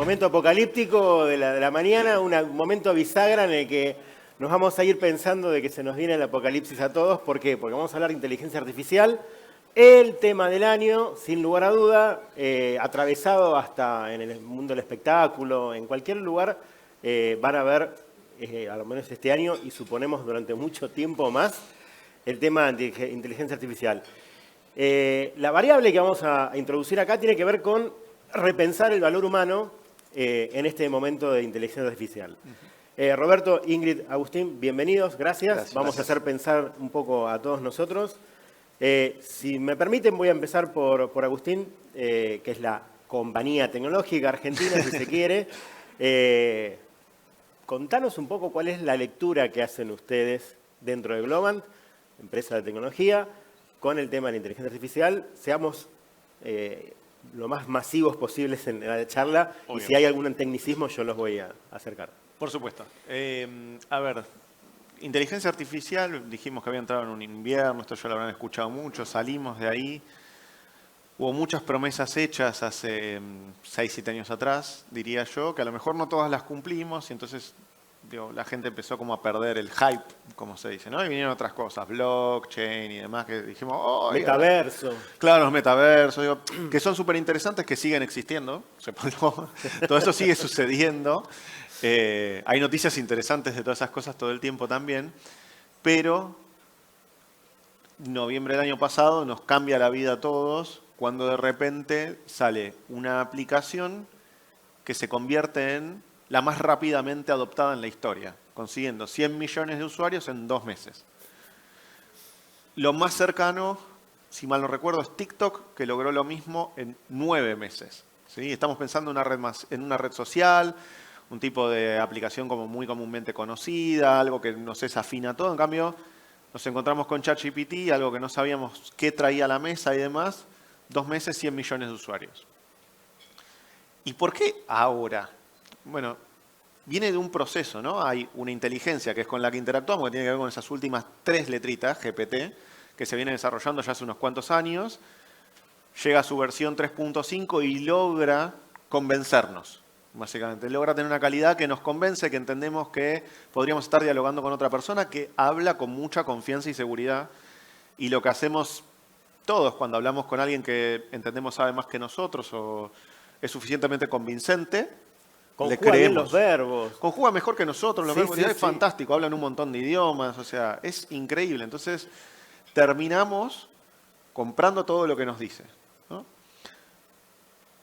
momento apocalíptico de la mañana, un momento bisagra en el que nos vamos a ir pensando de que se nos viene el apocalipsis a todos. ¿Por qué? Porque vamos a hablar de inteligencia artificial, el tema del año, sin lugar a duda, atravesado hasta en el mundo del espectáculo, en cualquier lugar van a ver, a lo menos este año, y suponemos durante mucho tiempo más, el tema de inteligencia artificial. La variable que vamos a introducir acá tiene que ver con repensar el valor humano en este momento de inteligencia artificial. Roberto, Ingrid, Agustín, bienvenidos, gracias. Vamos a hacer pensar un poco a todos nosotros. Si me permiten, voy a empezar por Agustín, que es la compañía tecnológica argentina, si se quiere. Contanos un poco cuál es la lectura que hacen ustedes dentro de Globant, empresa de tecnología, con el tema de la inteligencia artificial. Seamos lo más masivos posibles en la charla. Obvio. Y si hay algún tecnicismo, yo los voy a acercar. Por supuesto. A ver, inteligencia artificial, dijimos que había entrado en un invierno, esto ya lo habrán escuchado mucho, salimos de ahí. Hubo muchas promesas hechas hace 6, 7 años atrás, diría yo, que a lo mejor no todas las cumplimos y entonces la gente empezó como a perder el hype, como se dice, ¿no? Y vinieron otras cosas, blockchain y demás, que dijimos, oh, metaverso. Claro, los metaversos, que son súper interesantes, que siguen existiendo. Todo eso sigue sucediendo. Hay noticias interesantes de todas esas cosas todo el tiempo también, pero noviembre del año pasado nos cambia la vida a todos cuando de repente sale una aplicación que se convierte en la más rápidamente adoptada en la historia, consiguiendo 100 millones de usuarios en 2 meses. Lo más cercano, si mal no recuerdo, es TikTok, que logró lo mismo en 9 meses. ¿Sí? Estamos pensando en una red social, un tipo de aplicación como muy comúnmente conocida, algo que nos es afín a todo. En cambio, nos encontramos con ChatGPT, algo que no sabíamos qué traía a la mesa y demás. 2 meses, 100 millones de usuarios. ¿Y por qué ahora? Bueno, viene de un proceso, ¿no? Hay una inteligencia que es con la que interactuamos, que tiene que ver con esas últimas 3 letritas, GPT, que se viene desarrollando ya hace unos cuantos años. Llega a su versión 3.5 y logra convencernos, básicamente. Logra tener una calidad que nos convence, que entendemos que podríamos estar dialogando con otra persona que habla con mucha confianza y seguridad. Y lo que hacemos todos cuando hablamos con alguien que entendemos sabe más que nosotros o es suficientemente convincente, le creemos. Bien los verbos. Conjuga mejor que nosotros los verbos. Es fantástico, hablan un montón de idiomas, o sea, es increíble. Entonces, terminamos comprando todo lo que nos dice, ¿no?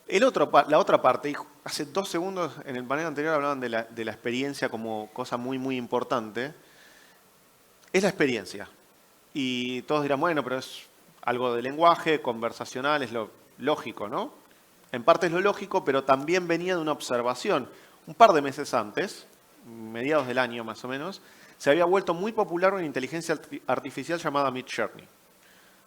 La otra parte, y hace 2 segundos en el panel anterior hablaban de la experiencia como cosa muy, muy importante, es la experiencia. Y todos dirán, bueno, pero es algo de lenguaje, conversacional, es lo lógico, ¿no? En parte es lo lógico, pero también venía de una observación. Un par de meses antes, mediados del año más o menos, se había vuelto muy popular una inteligencia artificial llamada Midjourney,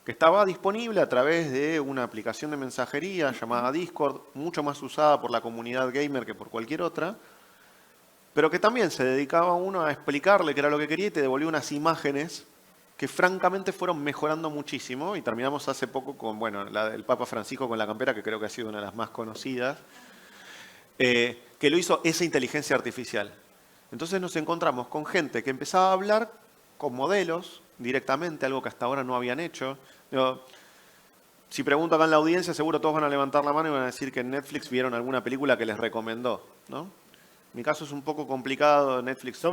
que estaba disponible a través de una aplicación de mensajería llamada Discord, mucho más usada por la comunidad gamer que por cualquier otra, pero que también se dedicaba uno a explicarle qué era lo que quería y te devolvía unas imágenes que francamente fueron mejorando muchísimo y terminamos hace poco con, bueno, la del Papa Francisco con la campera, que creo que ha sido una de las más conocidas, que lo hizo esa inteligencia artificial. Entonces nos encontramos con gente que empezaba a hablar con modelos directamente, algo que hasta ahora no habían hecho. Si pregunto acá en la audiencia, seguro todos van a levantar la mano y van a decir que en Netflix vieron alguna película que les recomendó, ¿no? Mi caso es un poco complicado, Netflix lo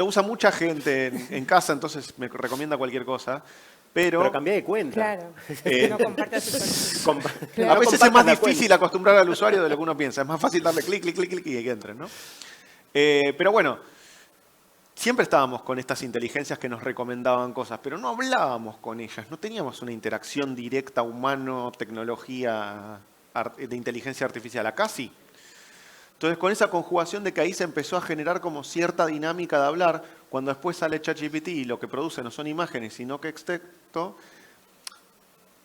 usa mucha gente en casa, entonces me recomienda cualquier cosa. Pero cambié de cuenta. Claro, no compartas a veces es más difícil acostumbrar al usuario de lo que uno piensa. Es más fácil darle clic, clic, clic, clic y que entren, ¿no? Pero bueno, siempre estábamos con estas inteligencias que nos recomendaban cosas, pero no hablábamos con ellas, no teníamos una interacción directa humano-tecnología de inteligencia artificial. Acá sí. Entonces, con esa conjugación de que ahí se empezó a generar como cierta dinámica de hablar, cuando después sale ChatGPT y lo que produce no son imágenes, sino que texto,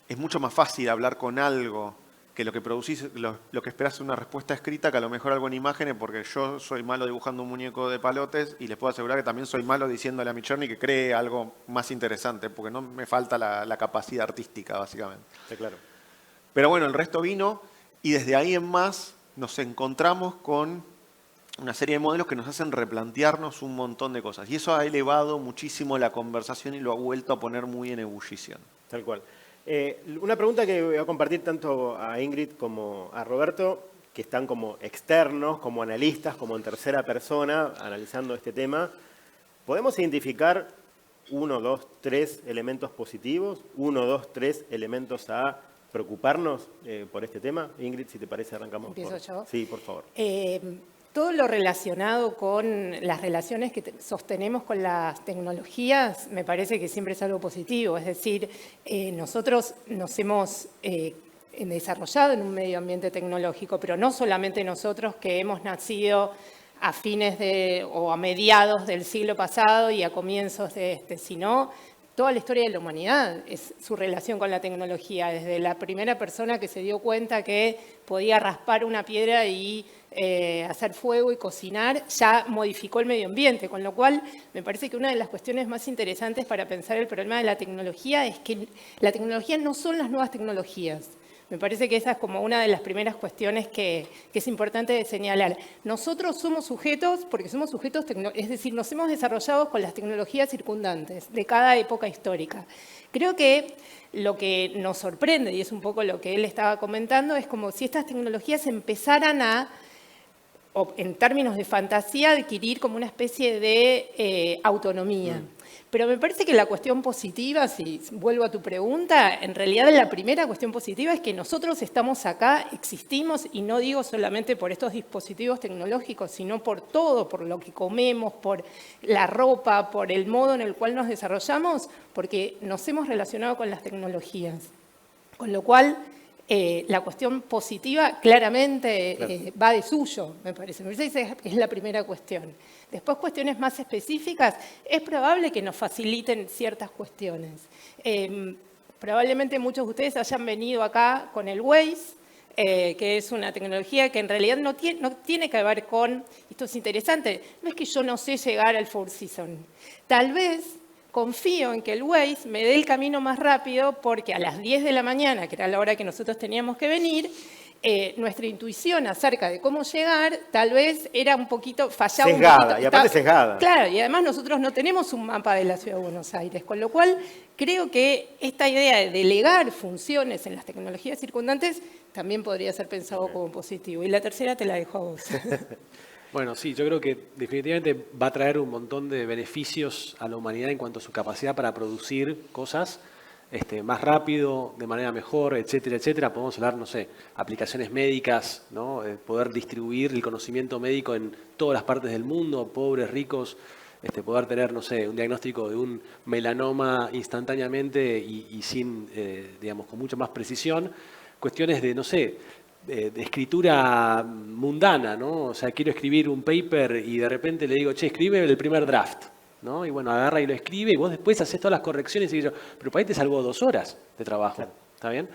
es mucho más fácil hablar con algo que lo que producís, lo que esperás es una respuesta escrita, que a lo mejor algo en imágenes, porque yo soy malo dibujando un muñeco de palotes y les puedo asegurar que también soy malo diciéndole a Midjourney que cree algo más interesante, porque no me falta la capacidad artística, básicamente. Sí, claro. Pero bueno, el resto vino y desde ahí en más nos encontramos con una serie de modelos que nos hacen replantearnos un montón de cosas. Y eso ha elevado muchísimo la conversación y lo ha vuelto a poner muy en ebullición. Tal cual. Una pregunta que voy a compartir tanto a Ingrid como a Roberto, que están como externos, como analistas, como en tercera persona, analizando este tema. ¿Podemos identificar 1, 2, 3 elementos positivos? 1, 2, 3 elementos a preocuparnos por este tema. Ingrid, si te parece, arrancamos. ¿Empiezo yo? Sí, por favor. Todo lo relacionado con las relaciones que sostenemos con las tecnologías me parece que siempre es algo positivo. Es decir, nosotros nos hemos desarrollado en un medio ambiente tecnológico, pero no solamente nosotros que hemos nacido a fines o a mediados del siglo pasado y a comienzos de este, sino toda la historia de la humanidad es su relación con la tecnología, desde la primera persona que se dio cuenta que podía raspar una piedra y hacer fuego y cocinar, ya modificó el medio ambiente, con lo cual me parece que una de las cuestiones más interesantes para pensar el problema de la tecnología es que la tecnología no son las nuevas tecnologías. Me parece que esa es como una de las primeras cuestiones que es importante de señalar. Nosotros somos sujetos, porque somos sujetos, es decir, nos hemos desarrollado con las tecnologías circundantes de cada época histórica. Creo que lo que nos sorprende, y es un poco lo que él estaba comentando, es como si estas tecnologías empezaran a, en términos de fantasía, adquirir como una especie de autonomía. Pero me parece que la cuestión positiva, si vuelvo a tu pregunta, en realidad la primera cuestión positiva es que nosotros estamos acá, existimos, y no digo solamente por estos dispositivos tecnológicos, sino por todo, por lo que comemos, por la ropa, por el modo en el cual nos desarrollamos, porque nos hemos relacionado con las tecnologías. Con lo cual, la cuestión positiva claramente va de suyo, me parece. Esa es la primera cuestión. Después, cuestiones más específicas, es probable que nos faciliten ciertas cuestiones. Probablemente muchos de ustedes hayan venido acá con el Waze, que es una tecnología que en realidad no tiene que ver con, esto es interesante, no es que yo no sé llegar al Four Seasons. Tal vez confío en que el Waze me dé el camino más rápido porque a las 10 de la mañana, que era la hora que nosotros teníamos que venir, nuestra intuición acerca de cómo llegar tal vez era un poquito fallada. Sesgada, y aparte sesgada. Claro, y además nosotros no tenemos un mapa de la Ciudad de Buenos Aires, con lo cual creo que esta idea de delegar funciones en las tecnologías circundantes también podría ser pensado como positivo. Y la tercera te la dejo a vos. Bueno, sí, yo creo que definitivamente va a traer un montón de beneficios a la humanidad en cuanto a su capacidad para producir cosas más rápido, de manera mejor, etcétera, etcétera. Podemos hablar, no sé, aplicaciones médicas, ¿no? Poder distribuir el conocimiento médico en todas las partes del mundo, pobres, ricos, poder tener, no sé, un diagnóstico de un melanoma instantáneamente y sin, digamos, con mucha más precisión. Cuestiones de, no sé, de escritura mundana, ¿no? O sea, quiero escribir un paper y de repente le digo, che, escribe el primer draft, ¿no? Y bueno, agarra y lo escribe y vos después haces todas las correcciones y yo, pero para ahí te salvó 2 horas de trabajo, claro. ¿Está bien?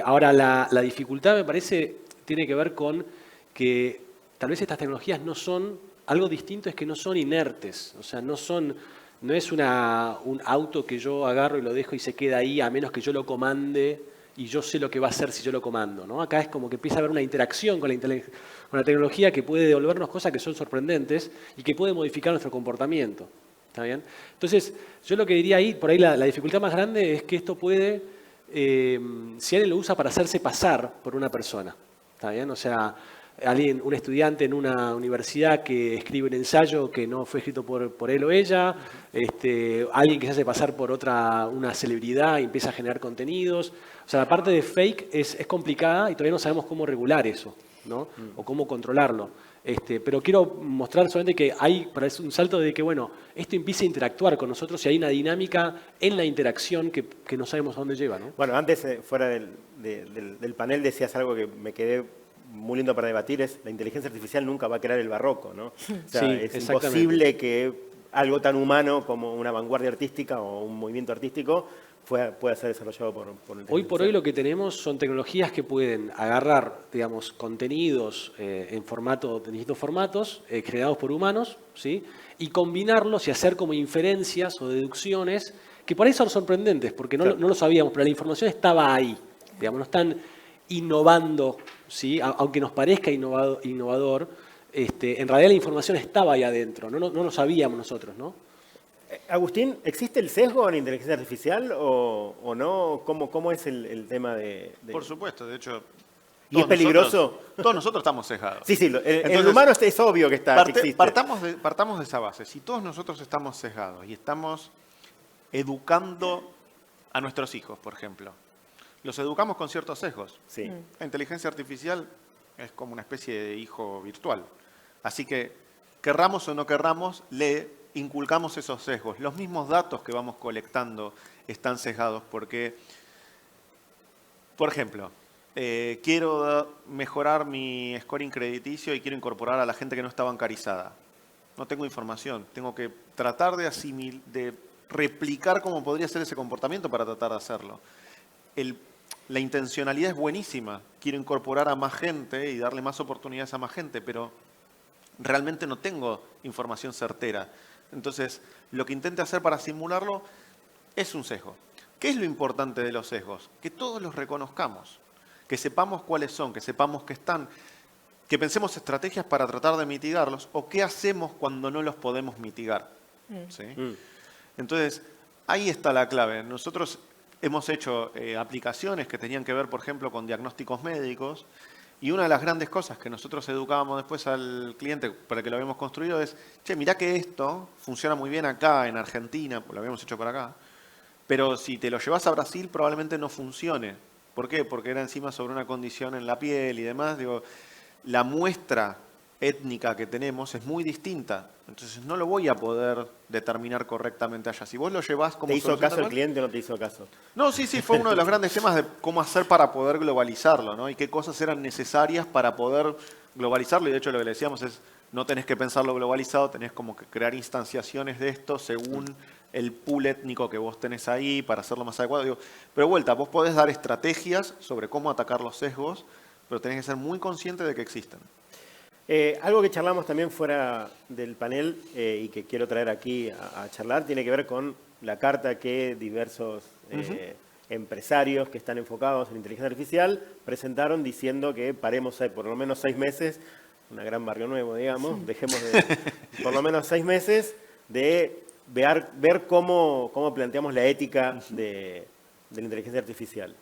Ahora, la dificultad me parece tiene que ver con que tal vez estas tecnologías no son, algo distinto es que no son inertes, o sea, no es un auto que yo agarro y lo dejo y se queda ahí a menos que yo lo comande y yo sé lo que va a hacer si yo lo comando, ¿no? Acá es como que empieza a haber una interacción con la tecnología que puede devolvernos cosas que son sorprendentes y que puede modificar nuestro comportamiento. ¿Está bien? Entonces, yo lo que diría ahí, por ahí la dificultad más grande es que esto puede, si alguien lo usa para hacerse pasar por una persona. ¿Está bien? O sea, un estudiante en una universidad que escribe un ensayo que no fue escrito por él o ella, alguien que se hace pasar por una celebridad y empieza a generar contenidos. O sea, la parte de fake es complicada y todavía no sabemos cómo regular eso, ¿no? O cómo controlarlo. Pero quiero mostrar solamente que hay un salto de que, bueno, esto empieza a interactuar con nosotros y hay una dinámica en la interacción que no sabemos a dónde lleva, ¿no? Bueno, antes, fuera del panel, decías algo que me quedé muy lindo para debatir, es la inteligencia artificial nunca va a crear el barroco, ¿no? O sea, sí, es imposible que algo tan humano como una vanguardia artística o un movimiento artístico pueda ser desarrollado por Hoy por hoy lo que tenemos son tecnologías que pueden agarrar, digamos, contenidos en distintos formatos generados por humanos, ¿sí? Y combinarlos y hacer como inferencias o deducciones que por ahí son sorprendentes, porque no lo sabíamos, pero la información estaba ahí, digamos, no están innovando, ¿sí? Aunque nos parezca innovador, en realidad la información estaba ahí adentro, no lo sabíamos nosotros, ¿no? Agustín, ¿existe el sesgo en inteligencia artificial o no? ¿Cómo es el tema de...? Por supuesto, de hecho... ¿Y es peligroso? Todos nosotros estamos sesgados. Sí, el Entonces, humano es obvio que está, que existe. Partamos de esa base. Si todos nosotros estamos sesgados y estamos educando a nuestros hijos, por ejemplo, los educamos con ciertos sesgos. Sí. La inteligencia artificial es como una especie de hijo virtual. Así que, querramos o no querramos, le inculcamos esos sesgos. Los mismos datos que vamos colectando están sesgados porque, por ejemplo, quiero mejorar mi scoring crediticio y quiero incorporar a la gente que no está bancarizada. No tengo información. Tengo que tratar de replicar cómo podría ser ese comportamiento para tratar de hacerlo. La intencionalidad es buenísima. Quiero incorporar a más gente y darle más oportunidades a más gente, pero realmente no tengo información certera. Entonces, lo que intente hacer para simularlo es un sesgo. ¿Qué es lo importante de los sesgos? Que todos los reconozcamos. Que sepamos cuáles son, que sepamos que están, que pensemos estrategias para tratar de mitigarlos o qué hacemos cuando no los podemos mitigar. ¿Sí? Entonces, ahí está la clave. Nosotros hemos hecho aplicaciones que tenían que ver, por ejemplo, con diagnósticos médicos y una de las grandes cosas que nosotros educábamos después al cliente para que lo habíamos construido es, che, mirá que esto funciona muy bien acá en Argentina, pues lo habíamos hecho para acá, pero si te lo llevas a Brasil probablemente no funcione. ¿Por qué? Porque era encima sobre una condición en la piel y demás. Digo, la muestra étnica que tenemos es muy distinta. Entonces no lo voy a poder determinar correctamente allá. Si vos lo llevás como... ¿Te hizo caso el cliente o no te hizo caso? No, sí, fue uno de los grandes temas de cómo hacer para poder globalizarlo, ¿no? Y qué cosas eran necesarias para poder globalizarlo. Y de hecho lo que le decíamos es, no tenés que pensarlo globalizado, tenés como que crear instanciaciones de esto según el pool étnico que vos tenés ahí para hacerlo más adecuado. Digo, pero vuelta, vos podés dar estrategias sobre cómo atacar los sesgos, pero tenés que ser muy consciente de que existen. Algo que charlamos también fuera del panel y que quiero traer aquí a charlar tiene que ver con la carta que diversos empresarios que están enfocados en inteligencia artificial presentaron diciendo que paremos por lo menos 6 meses, una gran Barrio Nuevo, digamos, sí. Dejemos por lo menos 6 meses de ver cómo planteamos la ética de la inteligencia artificial.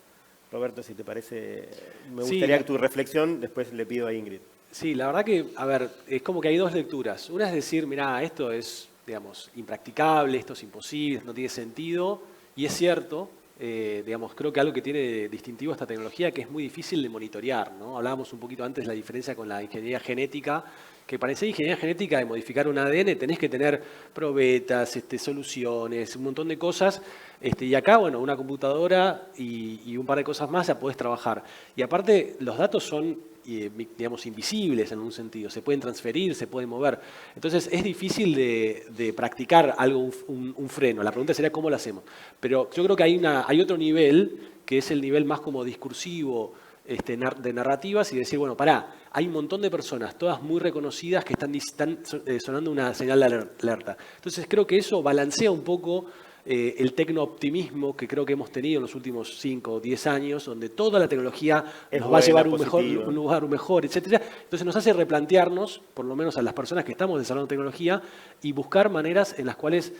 Roberto, si te parece, me gustaría que tu reflexión, después le pido a Ingrid. Sí, la verdad que, a ver, es como que hay dos lecturas. Una es decir, mirá, esto es, digamos, impracticable, esto es imposible, no tiene sentido, y es cierto, digamos, creo que algo que tiene distintivo esta tecnología que es muy difícil de monitorear, ¿no? Hablábamos un poquito antes de la diferencia con la ingeniería genética, que para hacer ingeniería genética de modificar un ADN tenés que tener probetas, soluciones, un montón de cosas, y acá, bueno, una computadora y un par de cosas más ya podés trabajar. Y aparte, los datos son, digamos, invisibles en un sentido, se pueden transferir, se pueden mover. Entonces, es difícil de practicar algo, un freno. La pregunta sería cómo lo hacemos. Pero yo creo que hay otro nivel, que es el nivel más como discursivo, de narrativas y decir, bueno, pará, hay un montón de personas, todas muy reconocidas, que están sonando una señal de alerta. Entonces creo que eso balancea un poco el tecno-optimismo que creo que hemos tenido en los últimos 5 o 10 años, donde toda la tecnología nos va a llevar a un lugar mejor, etc. Entonces nos hace replantearnos, por lo menos a las personas que estamos desarrollando tecnología, y buscar maneras en las cuales,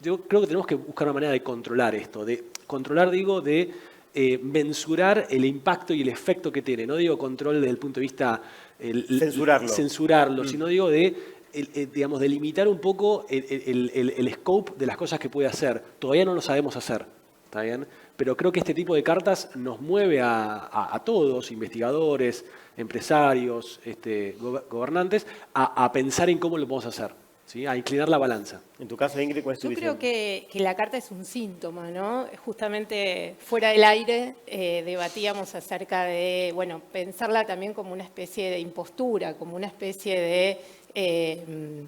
yo creo que tenemos que buscar una manera de controlar esto, de controlar, digo, de mensurar el impacto y el efecto que tiene. No digo control desde el punto de vista censurarlo, sino digo digamos, de limitar un poco el scope de las cosas que puede hacer. Todavía no lo sabemos hacer, ¿está bien? Pero creo que este tipo de cartas nos mueve a todos, investigadores, empresarios, gobernantes, a pensar en cómo lo podemos hacer. ¿Sí? A inclinar la balanza. En tu caso, Ingrid, ¿cuál es tu visión? Yo creo que la carta es un síntoma, ¿no? Justamente fuera del aire debatíamos acerca de, bueno, pensarla también como una especie de impostura, como una especie de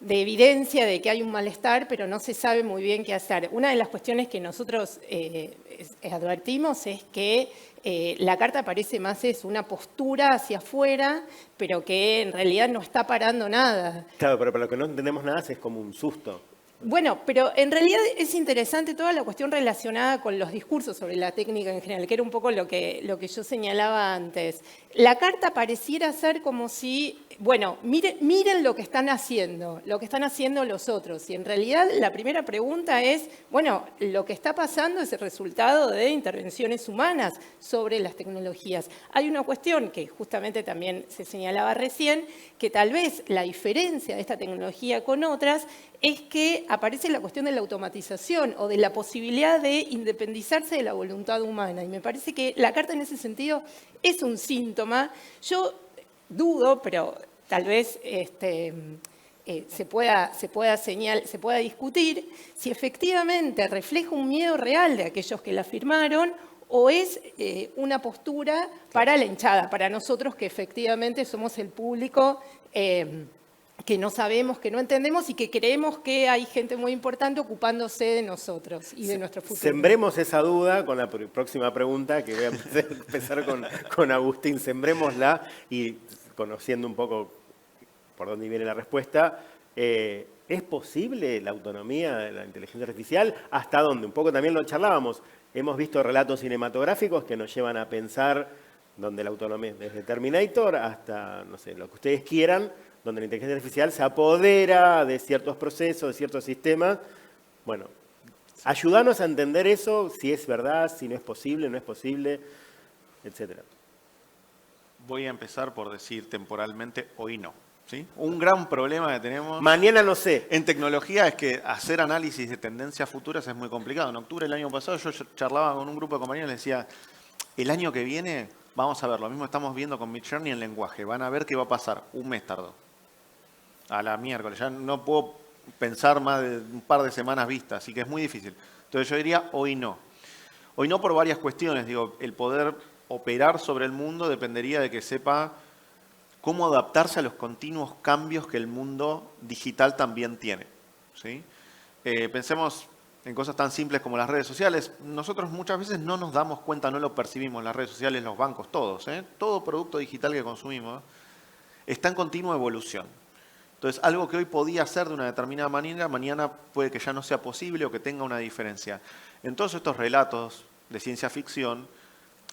evidencia de que hay un malestar, pero no se sabe muy bien qué hacer. Una de las cuestiones que nosotros advertimos es que la carta parece más es una postura hacia afuera, pero que en realidad no está parando nada. Claro, pero para lo que no entendemos nada es como un susto. Bueno, pero en realidad es interesante toda la cuestión relacionada con los discursos sobre la técnica en general, que era un poco lo que yo señalaba antes. La carta pareciera ser como si, bueno, miren lo que están haciendo los otros. Y en realidad la primera pregunta es, bueno, lo que está pasando es el resultado de intervenciones humanas sobre las tecnologías. Hay una cuestión que justamente también se señalaba recién, que tal vez la diferencia de esta tecnología con otras es que aparece la cuestión de la automatización o de la posibilidad de independizarse de la voluntad humana. Y me parece que la carta en ese sentido es un síntoma. Yo dudo, pero tal vez se pueda discutir si efectivamente refleja un miedo real de aquellos que la firmaron o es una postura para la hinchada, para nosotros que efectivamente somos el público que no sabemos, que no entendemos y que creemos que hay gente muy importante ocupándose de nosotros y de nuestro futuro. Sembremos esa duda con la próxima pregunta, que voy a empezar con Agustín. Sembrémosla y conociendo un poco por dónde viene la respuesta. ¿Es posible la autonomía de la inteligencia artificial? ¿Hasta dónde? Un poco también lo charlábamos. Hemos visto relatos cinematográficos que nos llevan a pensar donde la autonomía, desde Terminator hasta, no sé, lo que ustedes quieran, donde la inteligencia artificial se apodera de ciertos procesos, de ciertos sistemas. Bueno, ayúdanos a entender eso, si es verdad, si no es posible, etcétera. Voy a empezar por decir temporalmente hoy no. ¿Sí? Un gran problema que tenemos mañana no sé en tecnología es que hacer análisis de tendencias futuras es muy complicado. En octubre del año pasado yo charlaba con un grupo de compañeros y les decía, el año que viene vamos a ver, lo mismo estamos viendo con Midjourney en lenguaje, van a ver qué va a pasar, un mes tardó. A la miércoles, ya no puedo pensar más de un par de semanas vista, así que es muy difícil. Entonces yo diría hoy no. Hoy no por varias cuestiones, digo, el poder operar sobre el mundo dependería de que sepa cómo adaptarse a los continuos cambios que el mundo digital también tiene. ¿Sí? Pensemos en cosas tan simples como las redes sociales. Nosotros muchas veces no nos damos cuenta, no lo percibimos, las redes sociales, los bancos, todos. Todo producto digital que consumimos está en continua evolución. Entonces, algo que hoy podía ser de una determinada manera, mañana puede que ya no sea posible o que tenga una diferencia. En todos estos relatos de ciencia ficción,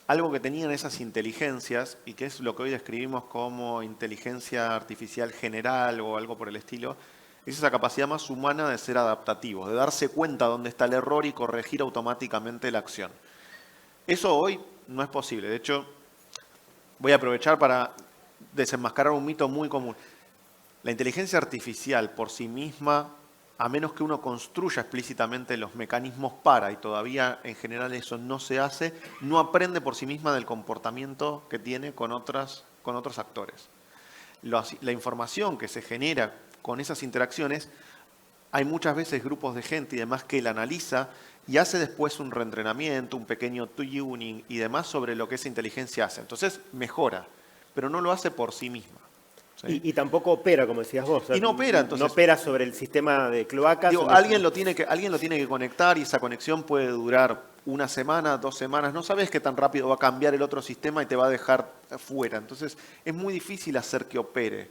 algo que tenían esas inteligencias, y que es lo que hoy describimos como inteligencia artificial general o algo por el estilo, es esa capacidad más humana de ser adaptativos, de darse cuenta dónde está el error y corregir automáticamente la acción. Eso hoy no es posible. De hecho, voy a aprovechar para desenmascarar un mito muy común. La inteligencia artificial por sí misma, a menos que uno construya explícitamente los mecanismos para, y todavía en general eso no se hace, no aprende por sí misma del comportamiento que tiene con otros actores. La información que se genera con esas interacciones, hay muchas veces grupos de gente y demás que la analiza y hace después un reentrenamiento, un pequeño tuning y demás sobre lo que esa inteligencia hace. Entonces mejora, pero no lo hace por sí misma. ¿Sí? Y tampoco opera, como decías vos. Y no opera, entonces. No opera sobre el sistema de cloacas. Digo, alguien lo tiene que conectar y esa conexión puede durar una semana, 2 semanas. No sabes qué tan rápido va a cambiar el otro sistema y te va a dejar fuera. Entonces, es muy difícil hacer que opere.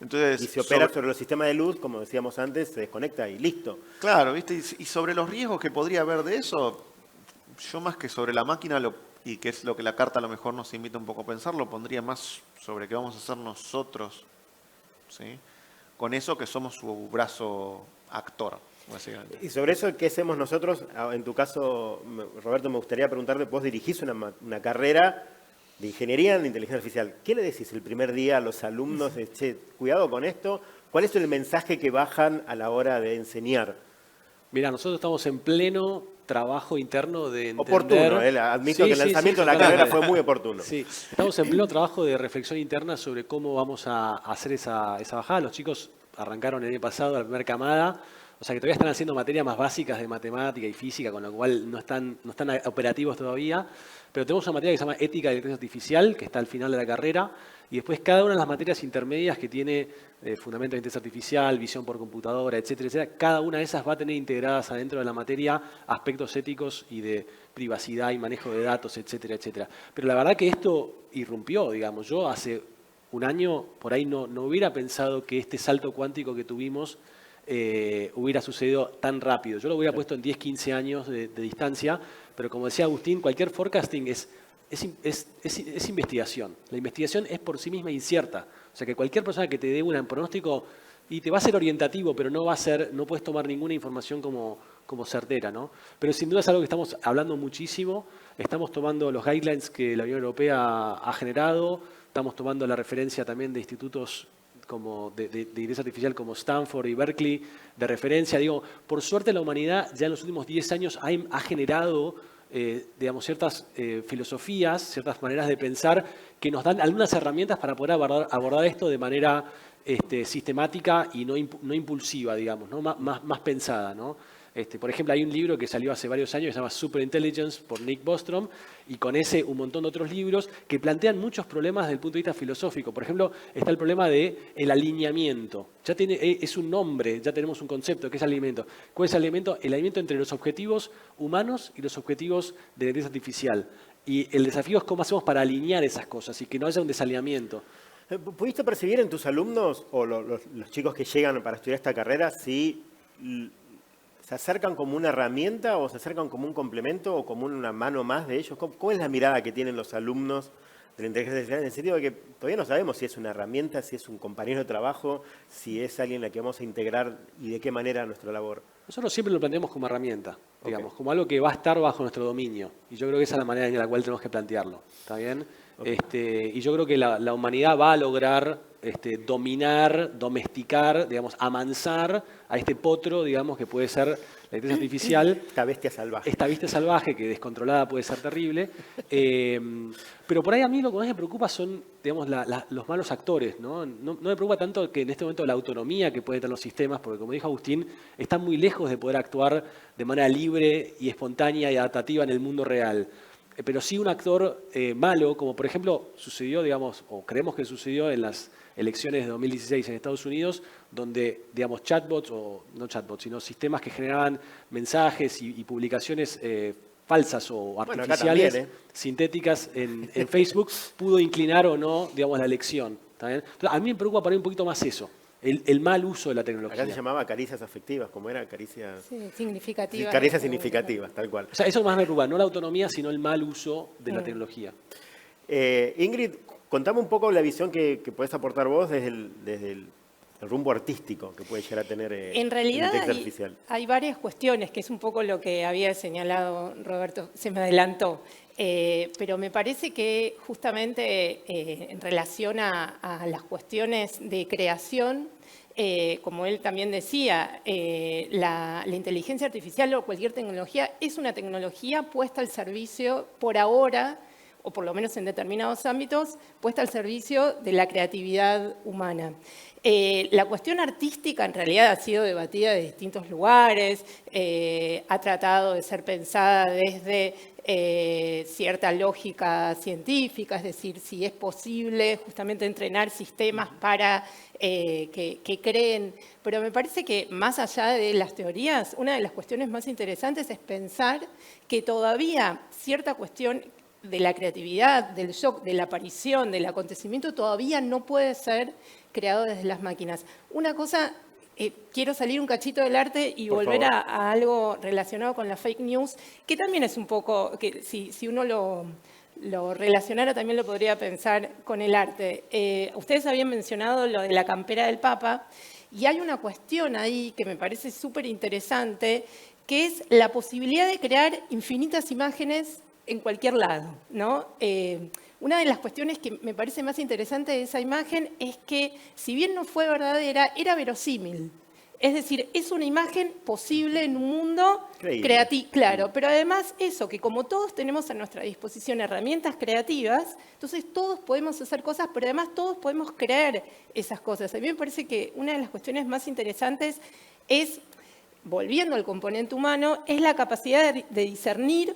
Entonces, y si opera sobre los sistemas de luz, como decíamos antes, se desconecta y listo. Claro, ¿viste? Y sobre los riesgos que podría haber de eso, yo más que sobre la máquina y que es lo que la carta a lo mejor nos invita un poco a pensar, lo pondría más sobre qué vamos a hacer nosotros, ¿sí? Con eso que somos su brazo actor, básicamente. Y sobre eso, ¿qué hacemos nosotros? En tu caso, Roberto, me gustaría preguntarte, vos dirigís una carrera de ingeniería en inteligencia artificial. ¿Qué le decís el primer día a los alumnos? Che, cuidado con esto. ¿Cuál es el mensaje que bajan a la hora de enseñar? Mira, nosotros estamos en pleno trabajo interno de entender... Oportuno, admito que el lanzamiento de la carrera fue muy oportuno. Sí, estamos en pleno trabajo de reflexión interna sobre cómo vamos a hacer esa bajada. Los chicos arrancaron el año pasado la primera camada, o sea que todavía están haciendo materias más básicas de matemática y física, con lo cual no están operativos todavía, pero tenemos una materia que se llama Ética de la Inteligencia Artificial, que está al final de la carrera, y después cada una de las materias intermedias que tiene fundamento de inteligencia artificial, visión por computadora, etcétera, etcétera, cada una de esas va a tener integradas adentro de la materia aspectos éticos y de privacidad y manejo de datos, etcétera, etcétera. Pero la verdad que esto irrumpió, digamos. Yo hace un año por ahí no hubiera pensado que este salto cuántico que tuvimos hubiera sucedido tan rápido. Yo lo hubiera puesto en 10, 15 años de distancia, pero como decía Agustín, cualquier forecasting es investigación. La investigación es por sí misma incierta. O sea que cualquier persona que te dé un pronóstico y te va a ser orientativo, pero no puedes tomar ninguna información como certera, ¿no? Pero sin duda es algo que estamos hablando muchísimo. Estamos tomando los guidelines que la Unión Europea ha generado, estamos tomando la referencia también de institutos como de inteligencia artificial como Stanford y Berkeley de referencia. Digo, por suerte la humanidad ya en los últimos 10 años ha generado digamos, ciertas filosofías, ciertas maneras de pensar que nos dan algunas herramientas para poder abordar esto de manera sistemática y no impulsiva, digamos, ¿no? Más pensada, ¿no? Por ejemplo, hay un libro que salió hace varios años que se llama Superintelligence por Nick Bostrom, y con ese un montón de otros libros que plantean muchos problemas desde el punto de vista filosófico. Por ejemplo, está el problema del alineamiento. Es un nombre, ya tenemos un concepto, ¿qué es alineamiento? ¿Cuál es el alineamiento? El alineamiento entre los objetivos humanos y los objetivos de la inteligencia artificial. Y el desafío es cómo hacemos para alinear esas cosas y que no haya un desalineamiento. ¿Pudiste percibir en tus alumnos o los chicos que llegan para estudiar esta carrera si se acercan como una herramienta o se acercan como un complemento o como una mano más de ellos? ¿Cómo es la mirada que tienen los alumnos de la inteligencia artificial? En el sentido de que todavía no sabemos si es una herramienta, si es un compañero de trabajo, si es alguien a la que vamos a integrar y de qué manera nuestra labor. Nosotros siempre lo planteamos como herramienta, digamos, como algo que va a estar bajo nuestro dominio. Y yo creo que esa es la manera en la cual tenemos que plantearlo. ¿Está bien? Y yo creo que la humanidad va a lograr dominar, domesticar, digamos, amansar a este potro, digamos, que puede ser la inteligencia artificial. Esta bestia salvaje. Esta bestia salvaje que descontrolada puede ser terrible. Pero por ahí a mí lo que más me preocupa son, digamos, los malos actores, ¿no? No me preocupa tanto que en este momento la autonomía que pueden tener los sistemas, porque como dijo Agustín, están muy lejos de poder actuar de manera libre y espontánea y adaptativa en el mundo real. Pero sí un actor malo, como por ejemplo sucedió, digamos, o creemos que sucedió en las elecciones de 2016 en Estados Unidos, donde, digamos, chatbots, o no chatbots, sino sistemas que generaban mensajes y publicaciones falsas o artificiales, también, sintéticas en Facebook, pudo inclinar o no, digamos, la elección. ¿Está bien? Entonces, a mí me preocupa por ahí un poquito más eso. El mal uso de la tecnología. Acá se llamaba caricias afectivas, ¿cómo era? Caricias... Sí, significativas. Caricias significativas, tal cual. O sea, eso más me preocupa, no la autonomía, sino el mal uso de la tecnología. Ingrid, contame un poco la visión que podés aportar vos desde el rumbo artístico que puede llegar a tener en realidad la inteligencia artificial. Hay varias cuestiones, que es un poco lo que había señalado Roberto, se me adelantó. Pero me parece que justamente en relación a las cuestiones de creación, como él también decía, la inteligencia artificial o cualquier tecnología es una tecnología puesta al servicio, por ahora, o por lo menos en determinados ámbitos, puesta al servicio de la creatividad humana. La cuestión artística en realidad ha sido debatida de distintos lugares, ha tratado de ser pensada desde cierta lógica científica, es decir, si es posible justamente entrenar sistemas para que creen. Pero me parece que más allá de las teorías, una de las cuestiones más interesantes es pensar que todavía cierta cuestión de la creatividad, del shock, de la aparición, del acontecimiento, todavía no puede ser creado desde las máquinas. Una cosa, quiero salir un cachito del arte y Por volver favor. a algo relacionado con la fake news, que también es un poco, que si uno lo relacionara también lo podría pensar con el arte. Ustedes habían mencionado lo de la campera del Papa, y hay una cuestión ahí que me parece súper interesante, que es la posibilidad de crear infinitas imágenes en cualquier lado, ¿no? Una de las cuestiones que me parece más interesante de esa imagen es que, si bien no fue verdadera, era verosímil. Es decir, es una imagen posible en un mundo creativo, claro, pero además eso, que como todos tenemos a nuestra disposición herramientas creativas, entonces todos podemos hacer cosas, pero además todos podemos creer esas cosas. A mí me parece que una de las cuestiones más interesantes es, volviendo al componente humano, es la capacidad de discernir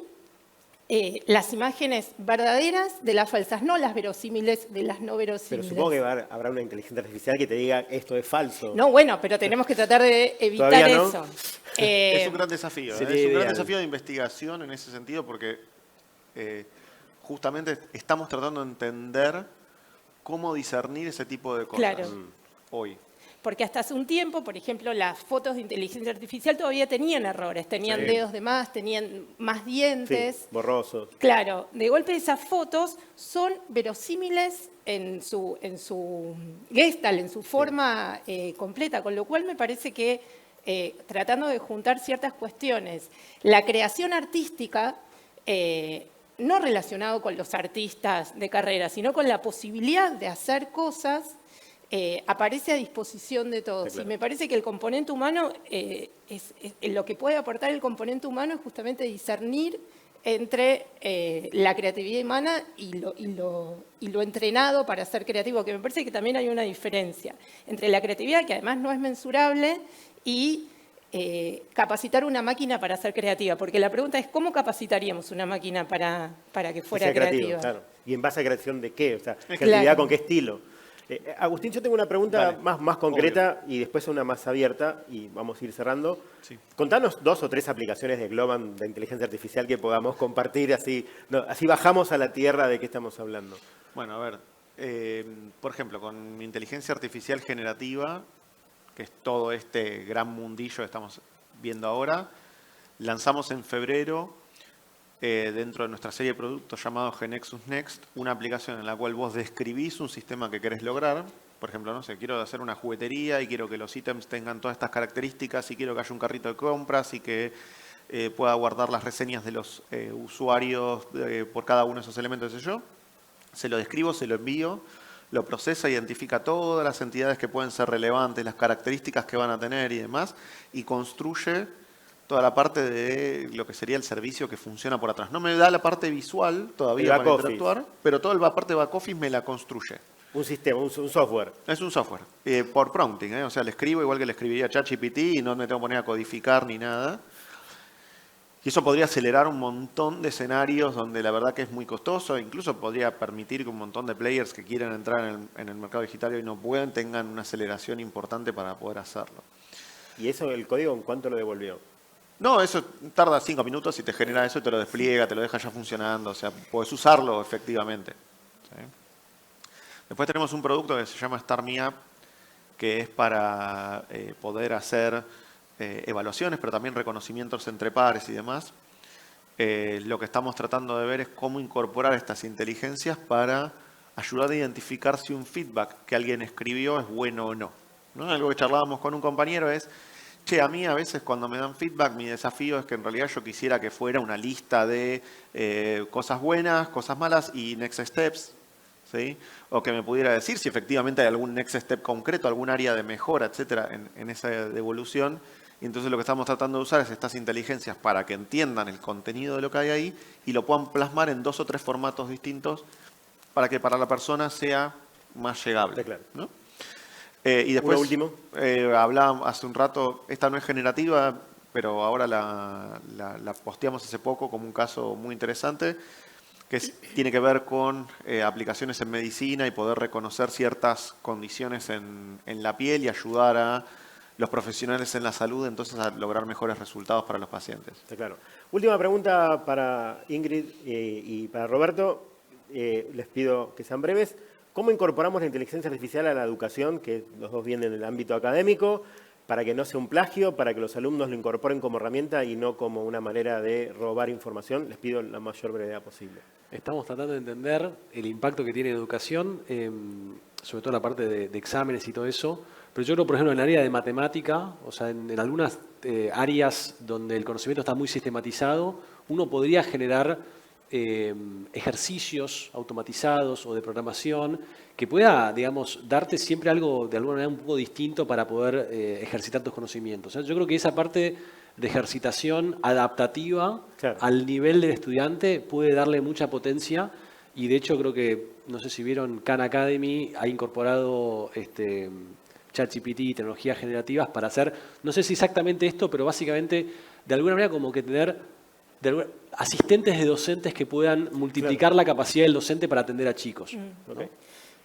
las imágenes verdaderas de las falsas, no las verosímiles de las no verosímiles. Pero supongo que habrá una inteligencia artificial que te diga esto es falso. No, bueno, pero tenemos que tratar de evitar ¿Todavía no? eso. Es un gran desafío. sería Es un gran ideal. desafío de investigación en ese sentido porque justamente estamos tratando de entender cómo discernir ese tipo de cosas Claro. hoy. Porque hasta hace un tiempo, por ejemplo, las fotos de inteligencia artificial todavía tenían errores, tenían dedos de más, tenían más dientes. Sí, borrosos. Claro, de golpe esas fotos son verosímiles en su gestalt, en su forma completa, con lo cual me parece que tratando de juntar ciertas cuestiones, la creación artística, no relacionado con los artistas de carrera, sino con la posibilidad de hacer cosas, aparece a disposición de todos. Claro. Y me parece que el componente humano, lo que puede aportar el componente humano es justamente discernir entre la creatividad humana y lo entrenado para ser creativo, que me parece que también hay una diferencia entre la creatividad, que además no es mensurable, y capacitar una máquina para ser creativa. Porque la pregunta es, ¿cómo capacitaríamos una máquina para que fuera Sea creativo, creativa? claro. ¿Y en base a creación de qué? O sea, creatividad Claro. con qué estilo. Agustín, yo tengo una pregunta Dale. más concreta y después una más abierta y vamos a ir cerrando. Sí. Contanos 2 o 3 aplicaciones de Globant de inteligencia artificial que podamos compartir, así bajamos a la tierra de qué estamos hablando. Bueno, a ver, por ejemplo, con inteligencia artificial generativa, que es todo este gran mundillo que estamos viendo ahora, lanzamos en febrero, dentro de nuestra serie de productos llamado GeNexus Next, una aplicación en la cual vos describís un sistema que querés lograr. Por ejemplo, no sé, quiero hacer una juguetería y quiero que los ítems tengan todas estas características y quiero que haya un carrito de compras y que pueda guardar las reseñas de los usuarios por cada uno de esos elementos, qué sé yo. Se lo describo, se lo envío, lo procesa, identifica todas las entidades que pueden ser relevantes, las características que van a tener y demás, y construye toda la parte de lo que sería el servicio que funciona por atrás. No me da la parte visual todavía El para back office. interactuar, pero toda la parte de back office me la construye. Un sistema, un software. Es un software, por prompting, o sea, le escribo igual que le escribiría a ChatGPT y no me tengo que poner a codificar ni nada. Y eso podría acelerar un montón de escenarios donde la verdad que es muy costoso, incluso podría permitir que un montón de players que quieran entrar en el mercado digital y no pueden tengan una aceleración importante para poder hacerlo. ¿Y eso, el código, en cuánto lo devolvió? No, eso tarda 5 minutos y te genera eso y te lo despliega, te lo deja ya funcionando, o sea, puedes usarlo efectivamente. ¿Sí? Después tenemos un producto que se llama Start Me Up, que es para poder hacer evaluaciones, pero también reconocimientos entre pares y demás. Lo que estamos tratando de ver es cómo incorporar estas inteligencias para ayudar a identificar si un feedback que alguien escribió es bueno o no. ¿No? Algo que charlábamos con un compañero es, che, a mí a veces cuando me dan feedback, mi desafío es que en realidad yo quisiera que fuera una lista de cosas buenas, cosas malas y next steps, ¿sí? O que me pudiera decir si efectivamente hay algún next step concreto, algún área de mejora, etcétera, en esa devolución. Y entonces lo que estamos tratando de usar es estas inteligencias para que entiendan el contenido de lo que hay ahí y lo puedan plasmar en 2 o 3 formatos distintos para que para la persona sea más llegable. Está claro. ¿No? Y después, Uno último. hablábamos hace un rato, esta no es generativa, pero ahora la posteamos hace poco como un caso muy interesante, que tiene que ver con aplicaciones en medicina y poder reconocer ciertas condiciones en la piel y ayudar a los profesionales en la salud entonces a lograr mejores resultados para los pacientes. Está claro. Última pregunta para Ingrid y para Roberto. Les pido que sean breves. ¿Cómo incorporamos la inteligencia artificial a la educación, que los dos vienen del ámbito académico, para que no sea un plagio, para que los alumnos lo incorporen como herramienta y no como una manera de robar información? Les pido la mayor brevedad posible. Estamos tratando de entender el impacto que tiene en educación, sobre todo la parte de exámenes y todo eso. Pero yo creo, por ejemplo, en el área de matemática, o sea, en algunas áreas donde el conocimiento está muy sistematizado, uno podría generar ejercicios automatizados o de programación que pueda, digamos, darte siempre algo de alguna manera un poco distinto para poder ejercitar tus conocimientos. Yo creo que esa parte de ejercitación adaptativa Claro. al nivel del estudiante puede darle mucha potencia y de hecho creo que, no sé si vieron, Khan Academy ha incorporado ChatGPT, tecnologías generativas para hacer, no sé si exactamente esto, pero básicamente de alguna manera como que tener asistentes de docentes que puedan multiplicar la capacidad del docente para atender a chicos. ¿no? ¿Ok?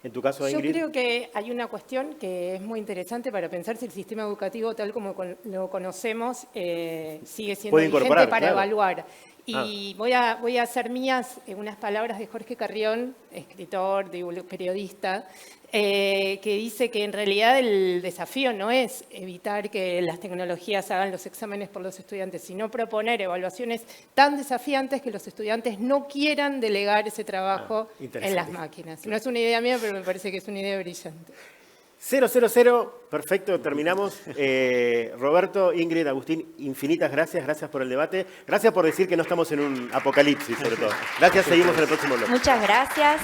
En tu caso, Yo Ingrid. creo que hay una cuestión que es muy interesante para pensar si el sistema educativo tal como lo conocemos sigue siendo Puede vigente incorporar, para claro. evaluar. Y voy a hacer mías unas palabras de Jorge Carrión, escritor, periodista, que dice que en realidad el desafío no es evitar que las tecnologías hagan los exámenes por los estudiantes, sino proponer evaluaciones tan desafiantes que los estudiantes no quieran delegar ese trabajo en las máquinas. No es una idea mía, pero me parece que es una idea brillante. 000, perfecto, terminamos. Roberto, Ingrid, Agustín, infinitas gracias, gracias por el debate. Gracias por decir que no estamos en un apocalipsis, sobre todo. Gracias, seguimos en el próximo bloque. Muchas gracias.